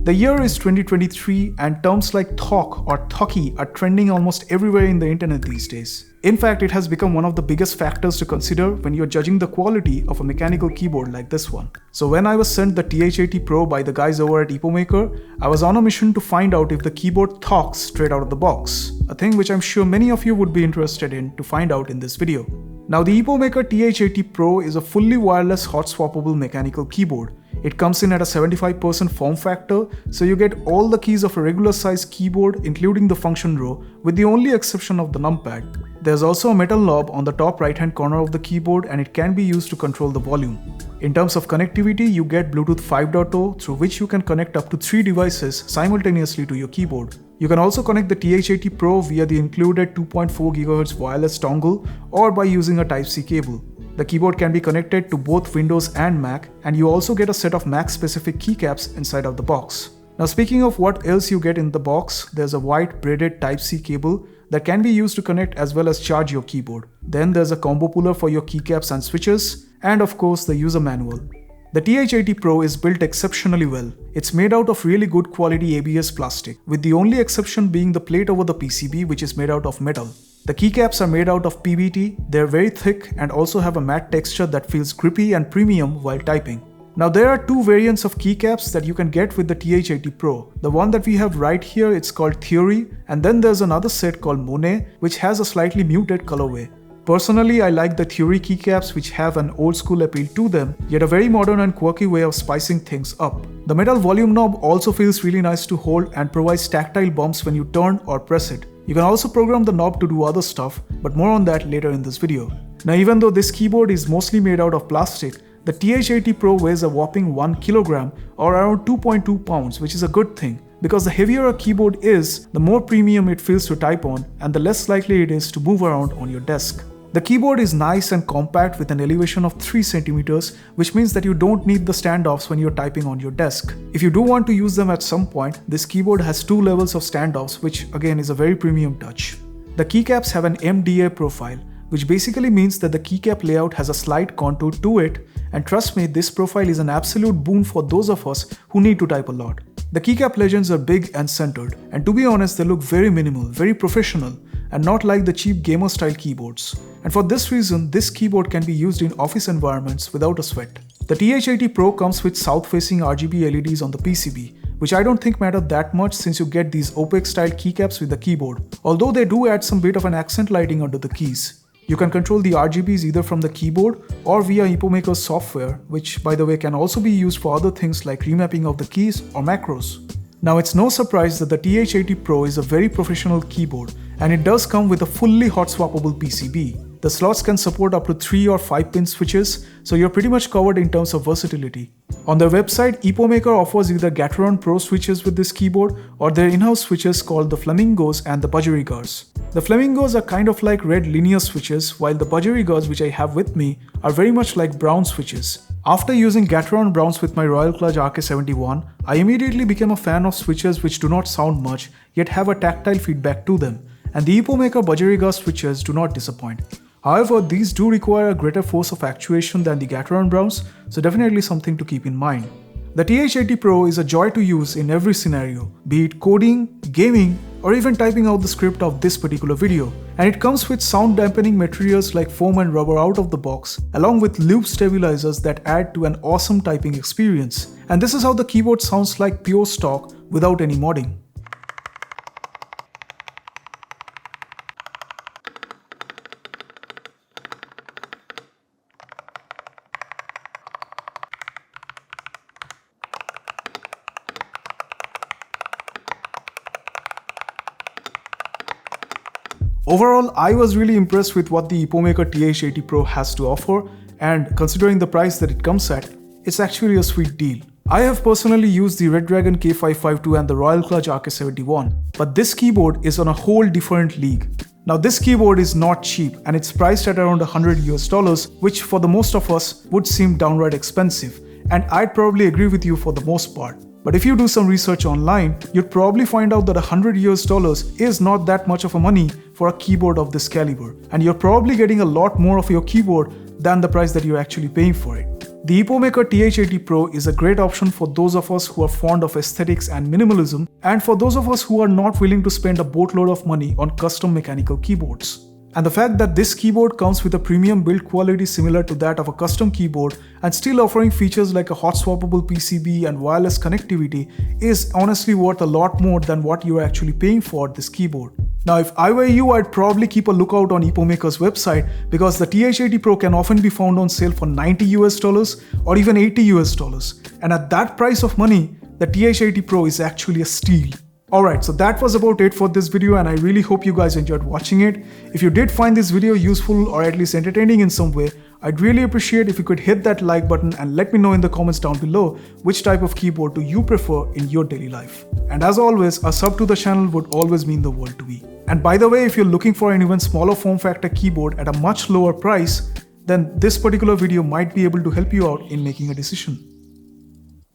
The year is 2023 and terms like thock or thocky are trending almost everywhere in the internet these days. In fact, it has become one of the biggest factors to consider when you're judging the quality of a mechanical keyboard like this one. So when I was sent the TH80 Pro by the guys over at Epomaker, I was on a mission to find out if the keyboard talks straight out of the box, a thing which I'm sure many of you would be interested in to find out in this video. Now the Epomaker TH80 Pro is a fully wireless hot swappable mechanical keyboard. It comes in at a 75% form factor, so you get all the keys of a regular size keyboard including the function row, with the only exception of the numpad. There's also a metal knob on the top right hand corner of the keyboard and it can be used to control the volume. In terms of connectivity, you get Bluetooth 5.0 through which you can connect up to 3 devices simultaneously to your keyboard. You can also connect the TH80 Pro via the included 2.4 GHz wireless dongle or by using a Type-C cable. The keyboard can be connected to both Windows and Mac, and you also get a set of Mac-specific keycaps inside of the box. Now speaking of what else you get in the box, there's a white braided Type-C cable that can be used to connect as well as charge your keyboard. Then there's a combo puller for your keycaps and switches, and of course the user manual. The TH80 Pro is built exceptionally well. It's made out of really good quality ABS plastic, with the only exception being the plate over the PCB, which is made out of metal. The keycaps are made out of PBT, they're very thick and also have a matte texture that feels grippy and premium while typing. Now there are two variants of keycaps that you can get with the TH80 Pro. The one that we have right here, it's called Theory, and then there's another set called Monet, which has a slightly muted colorway. Personally, I like the Theory keycaps, which have an old school appeal to them, yet a very modern and quirky way of spicing things up. The metal volume knob also feels really nice to hold and provides tactile bumps when you turn or press it. You can also program the knob to do other stuff, but more on that later in this video. Now even though this keyboard is mostly made out of plastic, the TH80 Pro weighs a whopping 1 kg or around 2.2 pounds, which is a good thing, because the heavier a keyboard is, the more premium it feels to type on and the less likely it is to move around on your desk. The keyboard is nice and compact with an elevation of 3 cm, which means that you don't need the standoffs when you're typing on your desk. If you do want to use them at some point, this keyboard has 2 levels of standoffs, which again is a very premium touch. The keycaps have an MDA profile, which basically means that the keycap layout has a slight contour to it, and trust me, this profile is an absolute boon for those of us who need to type a lot. The keycap legends are big and centered, and to be honest, they look very minimal, very professional, and not like the cheap gamer style keyboards. And for this reason, this keyboard can be used in office environments without a sweat. The TH80 Pro comes with south-facing RGB LEDs on the PCB, which I don't think matter that much since you get these opaque style keycaps with the keyboard, although they do add some bit of an accent lighting under the keys. You can control the RGBs either from the keyboard or via Epomaker's software, which by the way can also be used for other things like remapping of the keys or macros. Now it's no surprise that the TH80 Pro is a very professional keyboard, and it does come with a fully hot swappable PCB. The slots can support up to 3 or 5 pin switches, so you're pretty much covered in terms of versatility. On their website, Epomaker offers either Gateron Pro switches with this keyboard or their in-house switches called the Flamingos and the budgerigars. The Flamingos are kind of like red linear switches, while the budgerigars, which I have with me, are very much like brown switches. After using Gateron Browns with my Royal Clutch RK71, I immediately became a fan of switches which do not sound much, yet have a tactile feedback to them, and the Epomaker budgerigar switches do not disappoint. However, these do require a greater force of actuation than the Gateron Browns, so definitely something to keep in mind. The TH80 Pro is a joy to use in every scenario, be it coding, gaming, or even typing out the script of this particular video. And it comes with sound dampening materials like foam and rubber out of the box, along with loop stabilizers that add to an awesome typing experience. And this is how the keyboard sounds like pure stock without any modding. Overall, I was really impressed with what the Epomaker TH80 Pro has to offer, and considering the price that it comes at, it's actually a sweet deal. I have personally used the Red Dragon K552 and the Royal Clutch RK71, but this keyboard is on a whole different league. Now this keyboard is not cheap and it's priced at around $100 US, which for the most of us would seem downright expensive, and I'd probably agree with you for the most part. But if you do some research online, you'd probably find out that $100 US is not that much of a money for a keyboard of this caliber, and you're probably getting a lot more of your keyboard than the price that you're actually paying for it. The Epomaker TH80 Pro is a great option for those of us who are fond of aesthetics and minimalism, and for those of us who are not willing to spend a boatload of money on custom mechanical keyboards. And the fact that this keyboard comes with a premium build quality similar to that of a custom keyboard and still offering features like a hot swappable PCB and wireless connectivity is honestly worth a lot more than what you are actually paying for this keyboard. Now, if I were you, I'd probably keep a lookout on Epomaker's website because the TH80 Pro can often be found on sale for $90 or even $80. And at that price of money, the TH80 Pro is actually a steal. Alright, so that was about it for this video, and I really hope you guys enjoyed watching it. If you did find this video useful or at least entertaining in some way, I'd really appreciate if you could hit that like button and let me know in the comments down below which type of keyboard do you prefer in your daily life. And as always, a sub to the channel would always mean the world to me. And by the way, if you're looking for an even smaller form factor keyboard at a much lower price, then this particular video might be able to help you out in making a decision.